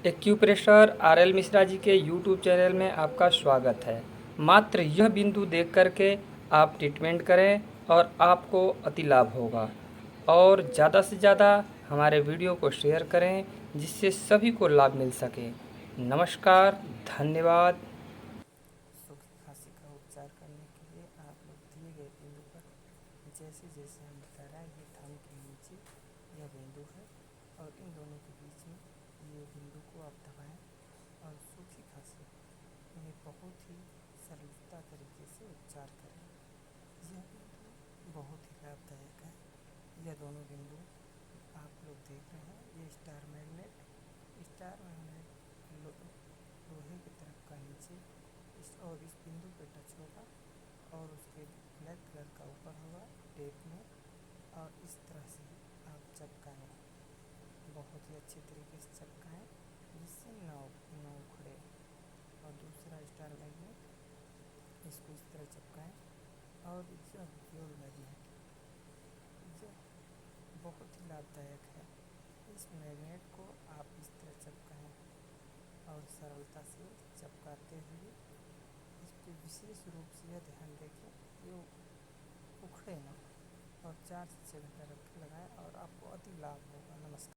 Acupressure RL Mishra ji के YouTube channel में आपका स्वागत है। मात्र यह बिंदु देख करके आप ट्रीटमेंट करें और आपको अति लाभ होगा। और ज़्यादा से ज़्यादा हमारे वीडियो को शेयर करें जिससे सभी को लाभ मिल सके। नमस्कार, धन्यवाद। सूखी खांसी का उपचार करने के लिए आप लोग दिए गए बिंदु पर जैसे जैसे हम बता रहे हैं, ये थंब के नीचे यह बिंदु है और इन दोनों के बीच में ये बिंदु को आप दबाएं और सूखी खांसी में बहुत ही सरलता तरीके से उपचार करें। यह बिंदु बहुत ही लाभदायक है। यह दोनों बिंदु आप लोग देख रहे हैं, ये स्टार मैग्नेट लोहे की तरफ का नीचे और इस बिंदु पे टच होगा और उसके ब्लैक कलर का ऊपर होगा टेप में, और इस तरह से आप चपकाएँ, बहुत ही अच्छे तरीके से चपकाएँ जिससे न उखड़े। और दूसरा स्टार मैग्नेट, इसको इस तरह चपकाएँ। और यह फ्यूल मैग्नेट, यह बहुत ही लाभदायक है। इस मैग्नेट को आप इस तरह चपकाएँ और सरलता से चपकाते हुए इस पर विशेष रूप से यह ध्यान रखें ये उखड़े ना, और 4 से 6 घंटा रख लगाएं और आपको अति लाभ होगा। नमस्कार।